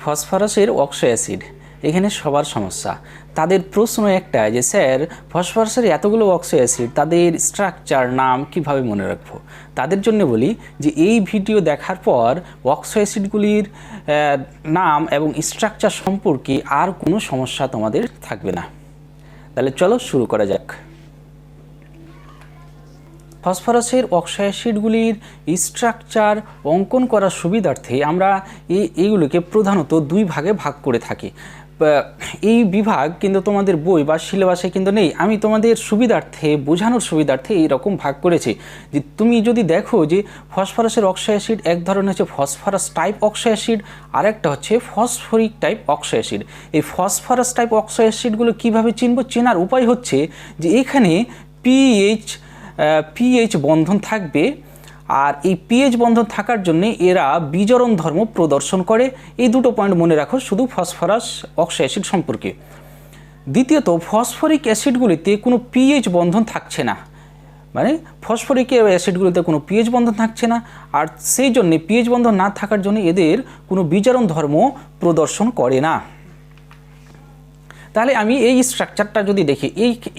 ফসফরাসের oxo acid, এখানে সবার সমস্যা। তাদের প্রশ্ন একটাই যে স্যার ফসফরাসের এতগুলো অক্সো অ্যাসিড, তাদের স্ট্রাকচার নাম কিভাবে মনে রাখবো। তাদের জন্য বলি যে এই ভিডিও দেখার পর অক্সো অ্যাসিডগুলির নাম এবং স্ট্রাকচার সম্পর্কে আর কোনো সমস্যা তোমাদের থাকবে না। তাহলে চলো শুরু করা যাক। ফসফরাসের অক্সো অ্যাসিডগুলির স্ট্রাকচার অঙ্কন করার সুবিধার্থে আমরা এইগুলোকে প্রধানত দুই ভাগে ভাগ করে থাকি। এই বিভাগ কিন্তু তোমাদের বই বা সিলেবাসে কিন্তু নেই, আমি তোমাদের সুবিধার্থে বোঝানোর সুবিধার্থে এইরকম ভাগ করেছি। যে তুমি যদি দেখো যে ফসফরাসের অক্সো অ্যাসিড এক ধরনের হচ্ছে ফসফরাস টাইপ অক্সো অ্যাসিড, আর একটা হচ্ছে ফসফরিক টাইপ অক্সো অ্যাসিড। এই ফসফরাস টাইপ অক্সো অ্যাসিডগুলো কীভাবে চিনব? চেনার উপায় হচ্ছে যে এখানে পিএইচ বন্ধন থাকবে, আর এই পিএইচ বন্ধন থাকার জন্য এরা বিজরণ ধর্ম প্রদর্শন করে। এই দুটো পয়েন্ট মনে রাখো শুধু ফসফরাস অক্সো অ্যাসিড সম্পর্কে। দ্বিতীয়ত, ফসফরিক অ্যাসিডগুলিতে কোনো পিএইচ বন্ধন থাকছে না, মানে ফসফরিক অ্যাসিডগুলিতে কোনো পিএইচ বন্ধন থাকছে না, আর সেই জন্যে পিএইচ বন্ধন না থাকার জন্য এদের কোনো বিজরণ ধর্ম প্রদর্শন করে না। তাহলে আমি এই স্ট্রাকচারটা যদি দেখি,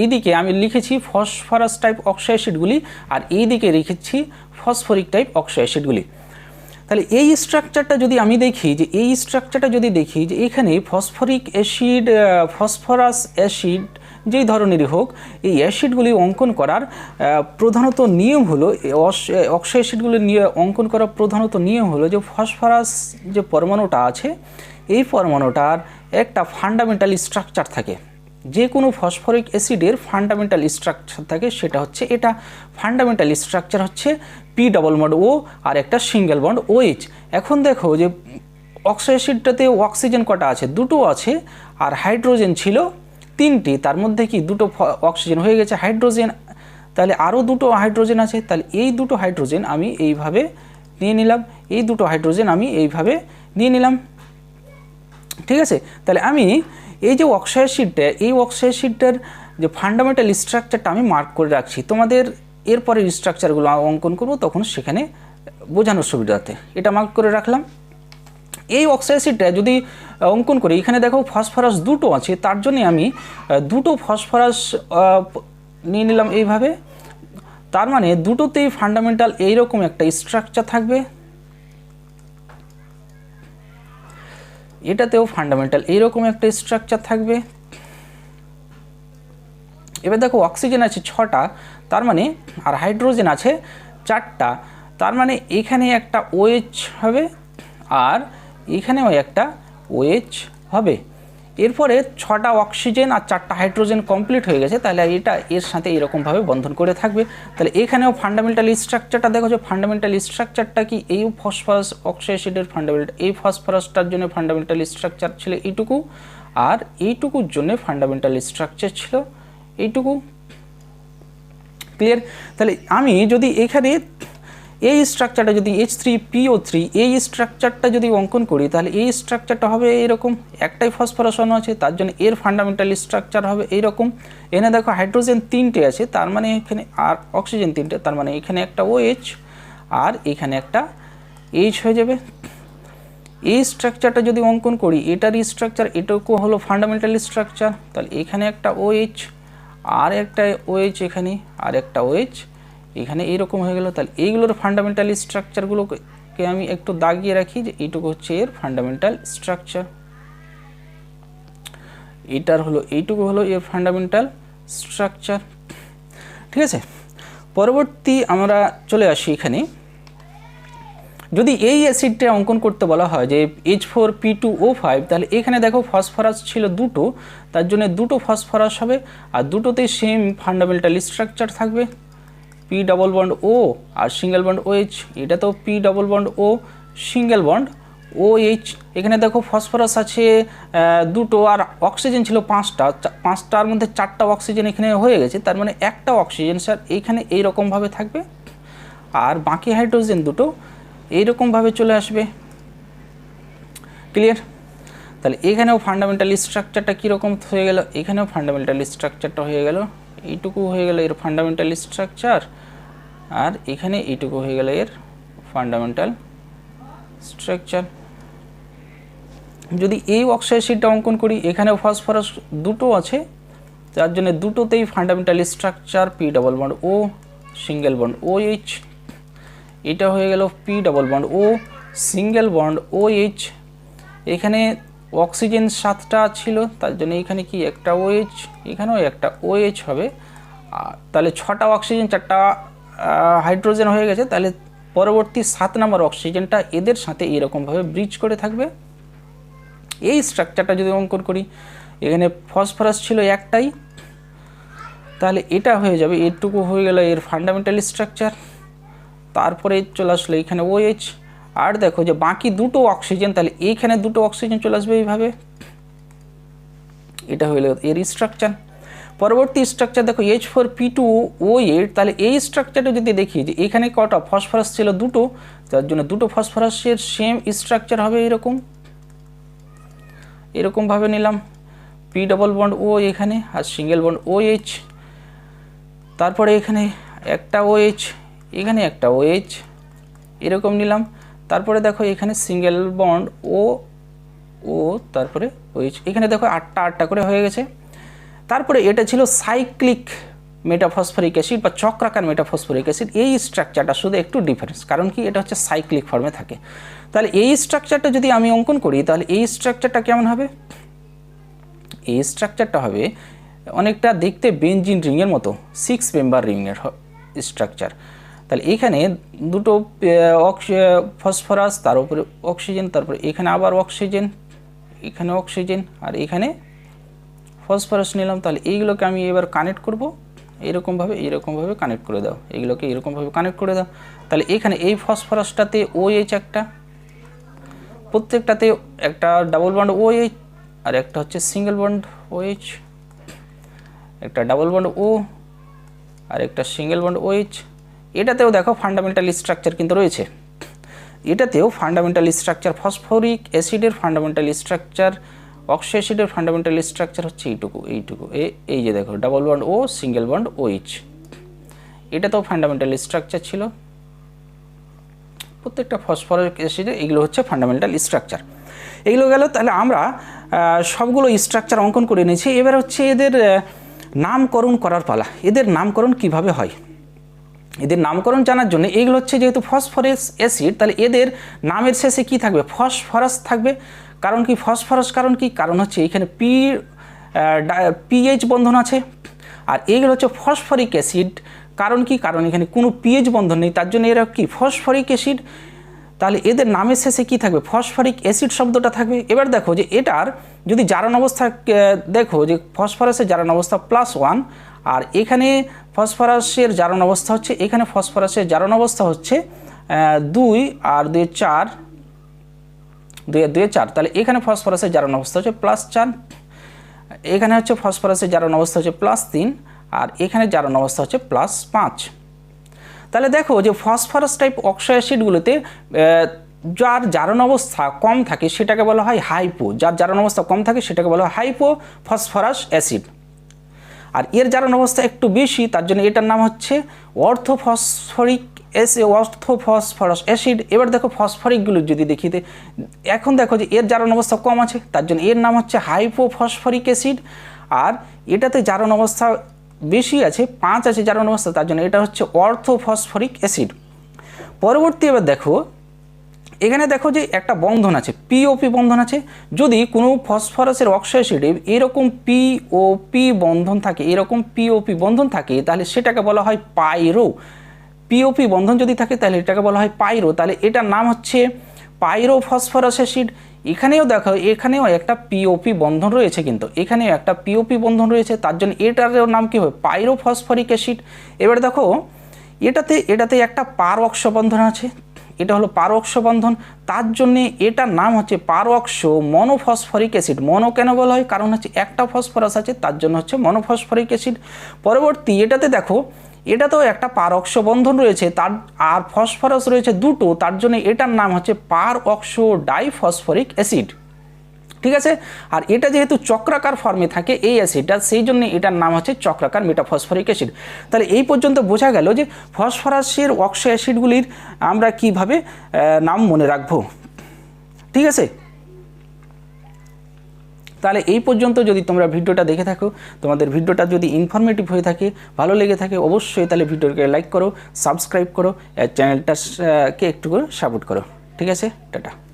এইদিকে আমি লিখেছি ফসফরাস টাইপ অক্সো অ্যাসিডগুলি, আর এইদিকে লিখেছি ফসফরিক টাইপ অক্সো অ্যাসিডগুলি। তাহলে এই স্ট্রাকচারটা যদি আমি দেখি, যে এই স্ট্রাকচারটা যদি দেখি যে এখানে ফসফরিক অ্যাসিড, ফসফরাস অ্যাসিড যেই ধরনেরই হোক, এই অ্যাসিডগুলি অঙ্কন করার প্রধানত নিয়ম হলো, অক্সো অ্যাসিডগুলি নিয়ে অঙ্কন করার প্রধানত নিয়ম হলো যে ফসফরাস যে পরমাণুটা আছে, এই পরমাণুটার একটা ফান্ডামেন্টাল স্ট্রাকচার থাকে। যে কোনো ফসফরিক অ্যাসিডের ফান্ডামেন্টাল স্ট্রাকচার থাকে, সেটা হচ্ছে এটা। ফান্ডামেন্টাল স্ট্রাকচার হচ্ছে পি ডবল বন্ড ও আর একটা সিঙ্গেল বন্ড OH। এখন দেখো যে অক্সো অ্যাসিডটাতে অক্সিজেন কটা আছে? দুটো আছে, আর হাইড্রোজেন ছিল তিনটি, তার মধ্যে কি দুটো অক্সিজেন হয়ে গেছে, হাইড্রোজেন তাহলে আরও দুটো হাইড্রোজেন আছে। তাহলে এই দুটো হাইড্রোজেন আমি এইভাবে নিয়ে নিলাম, এই দুটো হাইড্রোজেন আমি এইভাবে নিয়ে নিলাম, ঠিক আছে। তাহলে আমি এই যে অক্সো অ্যাসিডটা, এই অক্সো অ্যাসিডটার যে ফান্ডামেন্টাল স্ট্রাকচারটা আমি মার্ক করে রাখছি। তোমাদের এরপরে স্ট্রাকচারগুলো অঙ্কন করব, তখন সেখানে বোঝানোর সুবিধাতে এটা মার্ক করে রাখলাম। এই অক্সো অ্যাসিডটা যদি অঙ্কন করি, এখানে দেখো ফসফরাস দুটো আছে, তার জন্যে আমি দুটো ফসফরাস নিয়ে নিলাম এইভাবে। তার মানে দুটোতেই ফান্ডামেন্টাল এইরকম একটা স্ট্রাকচার থাকবে, এটাতেও ফান্ডামেন্টাল এইরকম একটা স্ট্রাকচার থাকবে। এবার দেখো অক্সিজেন আছে 6টা, তার মানে, আর হাইড্রোজেন আছে 4টা, তার মানে এখানে একটা OH হবে, আর এখানেও একটা OH হবে। এরপরে 6টা অক্সিজেন আর 4টা হাইড্রোজেন কমপ্লিট হয়ে গেছে, তাহলে এটা এর সাথে এরকমভাবে বন্ধন করে থাকবে। তাহলে এখানেও ফান্ডামেন্টাল স্ট্রাকচারটা দেখো, যে ফান্ডামেন্টাল স্ট্রাকচারটা কি, এই ফসফরাস অক্সো অ্যাসিডের ফান্ডামেন্টাল, এই ফসফরাসটার জন্য ফান্ডামেন্টাল স্ট্রাকচার ছিল এইটুকু, আর এইটুকুর জন্য ফান্ডামেন্টাল স্ট্রাকচার ছিল এইটুকু। ক্লিয়ার? তাহলে আমি যদি এখানে এই স্ট্রাকচারটা যদি H3PO3 এই স্ট্রাকচারটা যদি অঙ্কন করি, তাহলে এই স্ট্রাকচারটা হবে এইরকম। একটাই ফসফরাস অণু আছে, তার জন্য এর ফান্ডামেন্টাল স্ট্রাকচার হবে এইরকম। এখানে দেখো হাইড্রোজেন 3টে আছে, তার মানে এখানে, আর অক্সিজেন 3টে, তার মানে এখানে একটা OH আর এখানে একটা H হয়ে যাবে। এই স্ট্রাকচারটা যদি অঙ্কন করি, এটার স্ট্রাকচার এটুকু হলো ফান্ডামেন্টাল স্ট্রাকচার, তাহলে এখানে একটা OH আর একটা OH, এখানে আর একটা OH, এখানে এইরকম হয়ে গেল। তাহলে এইগুলোর ফান্ডামেন্টাল স্ট্রাকচারগুলোকে আমি একটু দাগিয়ে রাখি, যে এইটুকু হচ্ছে এর ফান্ডামেন্টাল স্ট্রাকচার, এটার হলো এইটুকু হলো এর ফান্ডামেন্টাল স্ট্রাকচার, ঠিক আছে। পরবর্তী আমরা চলে আসি এখানে, যদি এই অ্যাসিডটা অঙ্কন করতে বলা হয় যে H4P2O5, তাহলে এখানে দেখো ফসফরাস ছিল দুটো, তার জন্য দুটো ফসফরাস হবে, আর দুটোতেই সেম ফান্ডামেন্টাল স্ট্রাকচার থাকবে, P ডবল বন্ড O আর সিঙ্গেল বন্ড OH। এটা তো P double bond O single bond OH। এখানে দেখো ফসফরাস আছে দুটো, আর অক্সিজেন ছিল 5টা, 5টার মধ্যে 4টা অক্সিজেন এখানে হয়ে গেছে, তার মানে একটা অক্সিজেন স্যার এইখানে এইরকমভাবে থাকবে, আর বাকি হাইড্রোজেন দুটো এইরকমভাবে চলে আসবে। ক্লিয়ার? তাহলে এখানেও ফান্ডামেন্টাল স্ট্রাকচারটা কীরকম হয়ে গেল, এখানেও ফান্ডামেন্টাল স্ট্রাকচারটা হয়ে গেল, এইটুকু হয়ে গেল এর ফান্ডামেন্টাল স্ট্রাকচার, আর এখানে এইটুকু হয়ে গেল এর ফান্ডামেন্টাল স্ট্রাকচার। যদি এই অক্সো অ্যাসিডটা অঙ্কন করি, এখানে ফসফরাস দুটো আছে, যার জন্য দুটোতেই fundamental structure P double bond O single bond O H, এটা হয়ে গেল P double bond O single bond O H. এখানে অক্সিজেন 7টা ছিল, তার জন্য এখানে কি একটা OH, এখানেও একটা OH হবে। তাহলে 6টা অক্সিজেন 4টা হাইড্রোজেন হয়ে গেছে। তাহলে পরবর্তী 7 নম্বর অক্সিজেনটা এদের সাথে এরকমভাবে ব্রিজ করে থাকবে। এই স্ট্রাকচারটা যদি অঙ্কন করি, এখানে ফসফরাস ছিল একটাই, তাহলে এটা হয়ে যাবে, এটুকু হয়ে গেল এর ফান্ডামেন্টাল স্ট্রাকচার। তারপরে চলে আসলো এখানে OH, আর দেখো যে বাকি দুটো অক্সিজেন, তাহলে এইখানে দুটো অক্সিজেন চলে আসবে এইভাবে, এটা হইল এর স্ট্রাকচার। পরবর্তী স্ট্রাকচার দেখো H4P2O8, তাহলে এই স্ট্রাকচারটা যদি দেখি যে এখানে কটা ফসফরাস ছিল দুটো, যার জন্য দুটো ফসফরাসের সেম স্ট্রাকচার হবে এরকমভাবে নিলাম, পি ডবল বন্ড ও এখানে আর সিঙ্গেল বন্ড OH, তারপরে এখানে একটা OH, এখানে একটা OH, এরকম নিলাম। তারপরে দেখো এখানে সিঙ্গেল বন্ড ও তারপরে OH, এখানে দেখো 8টা করে হয়ে গেছে। তারপরে এটা ছিল সাইক্লিক মেটাফসফরিক অ্যাসিড বা চক্রাকার মেটাফসফরিক অ্যাসিড। এই স্ট্রাকচারটা শুধু একটু ডিফারেন্স, কারণ কি এটা হচ্ছে সাইক্লিক ফর্মে থাকে। তাহলে এই স্ট্রাকচারটা যদি আমি অঙ্কন করি, তাহলে এই স্ট্রাকচারটা কেমন হবে? এই স্ট্রাকচারটা হবে অনেকটা দেখতে বেনজিন রিংয়ের মতো, 6 মেম্বার রিংয়ের স্ট্রাকচার। তাহলে এখানে দুটো ফসফরাস, তার উপরে অক্সিজেন, তারপরে এখানে আবার অক্সিজেন, এখানে অক্সিজেন, আর এখানে ফসফরাস নিলাম। তাহলে এইগুলোকে আমি এবার কানেক্ট করব এরকমভাবে কানেক্ট করে দাও, এগুলোকে এরকমভাবে কানেক্ট করে দাও। তাহলে এখানে এই ফসফরাসটাতে OH একটা, প্রত্যেকটাতে একটা ডাবল বন্ড OH আর একটা হচ্ছে সিঙ্গেল বন্ড OH, একটা ডাবল বন্ড O আর একটা সিঙ্গেল বন্ড OH। এটাতেও দেখো ফান্ডামেন্টাল স্ট্রাকচার কিন্তু রয়েছে, এটাতেও ফান্ডামেন্টাল স্ট্রাকচার, ফসফরিক অ্যাসিডের ফান্ডামেন্টাল স্ট্রাকচার, অক্সো অ্যাসিডের ফান্ডামেন্টাল স্ট্রাকচার হচ্ছে এইটুকু, এই যে দেখো double bond O single bond OH, এটাতেও ফান্ডামেন্টাল স্ট্রাকচার ছিল। প্রত্যেকটা ফসফরিক অ্যাসিডে এগুলো হচ্ছে ফান্ডামেন্টাল স্ট্রাকচার। এগুলো গেল। তাহলে আমরা সবগুলো স্ট্রাকচার অঙ্কন করে নিয়েছি। এবার হচ্ছে এদের নামকরণ করার পালা। এদের নামকরণ কিভাবে হয়, এদের নামকরণ জানার জন্য এইগুলো হচ্ছে যেহেতু ফসফরাস অ্যাসিড, তাহলে এদের নামের শেষে কি থাকবে? ফসফরাস থাকবে। কারণ কি ফসফরাস? কারণ হচ্ছে এখানে পিএইচ বন্ধন আছে, আর এইগুলো হচ্ছে ফসফরিক অ্যাসিড। কারণ কি? কারণ এখানে কোনো পিএইচ বন্ধন নেই, তার জন্য এরা কি ফসফরিক অ্যাসিড। তাহলে এদের নামের শেষে কি থাকবে? ফসফরিক অ্যাসিড শব্দটা থাকবে। এবার দেখো যে এটার যদি জারণ অবস্থা দেখো যে ফসফরাসের জারণ অবস্থা +1, আর এখানে ফসফরাসের জারণ অবস্থা হচ্ছে, এখানে ফসফরাসের জারণ অবস্থা হচ্ছে 2 আর 2 4, 2 আর 2 4। তাহলে এখানে ফসফরাসের জারণ অবস্থা হচ্ছে +4, এখানে হচ্ছে ফসফরাসের জারণ অবস্থা হচ্ছে +3, আর এখানে জারণ অবস্থা হচ্ছে +5। তাহলে দেখো যে ফসফরাস টাইপ অক্সো অ্যাসিডগুলোতে যার জারণ অবস্থা কম থাকে সেটাকে বলা হয় হাইপো, যার জারণ অবস্থা কম থাকে সেটাকে বলা হয় হাইপো ফসফরাস অ্যাসিড। আর এর জারণ অবস্থা একটু বেশি, তার জন্য এটার নাম হচ্ছে অর্থোফসফরাস অ্যাসিড। এবার দেখো ফসফরিকগুলো যদি দেখি, এখন দেখো যে এর জারণ অবস্থা কম আছে, তার জন্য এর নাম হচ্ছে হাইপোফসফরিক অ্যাসিড। আর এটাতে জারণ অবস্থা বেশি আছে, 5 আছে জারণ অবস্থা, তার জন্য এটা হচ্ছে অর্থোফসফরিক অ্যাসিড। পরবর্তী এবার দেখো এখানে দেখো যে একটা বন্ধন আছে, পিওপি বন্ধন আছে। যদি কোনো ফসফরাসের অক্সো অ্যাসিডে এরকম পিওপি বন্ধন থাকে, এরকম পিওপি বন্ধন থাকে, তাহলে সেটাকে বলা হয় পাইরো। পিওপি বন্ধন যদি থাকে তাহলে এটাকে বলা হয় পাইরো। তাহলে এটার নাম হচ্ছে পাইরো ফসফরাস অ্যাসিড। এখানেও দেখো এখানেও একটা পিওপি বন্ধন রয়েছে, কিন্তু এখানেও একটা পিওপি বন্ধন রয়েছে, তার জন্য এটার নাম কী হবে? পাইরো ফসফরিক অ্যাসিড। এবার দেখো এটাতে একটা পার অক্সো বন্ধন আছে, এটা হলো পার অক্সো বন্ধন, তার জন্যে এটার নাম হচ্ছে পার অক্সো মনোফসফরিক অ্যাসিড। মনো কেন বলা হয়? কারণ হচ্ছে একটা ফসফরাস আছে, তার জন্য হচ্ছে মনোফসফরিক অ্যাসিড। পরবর্তী এটাতে দেখো এটাতেও একটা পার অক্সো বন্ধন রয়েছে, তার আর ফসফরাস রয়েছে দুটো, তার জন্য এটার নাম হচ্ছে পার অক্সো ডাইফসফরিক অ্যাসিড। ঠিক আছে। আর এটা যেহেতু চক্রাকার ফর্মে থাকে এই অ্যাসিডটা, সেই জন্য এটার নাম হচ্ছে চক্রাকার মেটাফসফরিক অ্যাসিড। তাহলে এই পর্যন্ত বোঝা গেল যে ফসফরাসের অক্সো অ্যাসিডগুলির আমরা কিভাবে নাম মনে রাখবো। ঠিক আছে। তাহলে এই পর্যন্ত যদি তোমরা ভিডিওটা দেখে থাকো, তোমাদের ভিডিওটা যদি ইনফরমেটিভ হয়ে থাকে, ভালো লেগে থাকে, অবশ্যই তাহলে ভিডিওকে লাইক করো, সাবস্ক্রাইব করো, চ্যানেলটাকে একটু করে সাপোর্ট করো। ঠিক আছে, টাটা।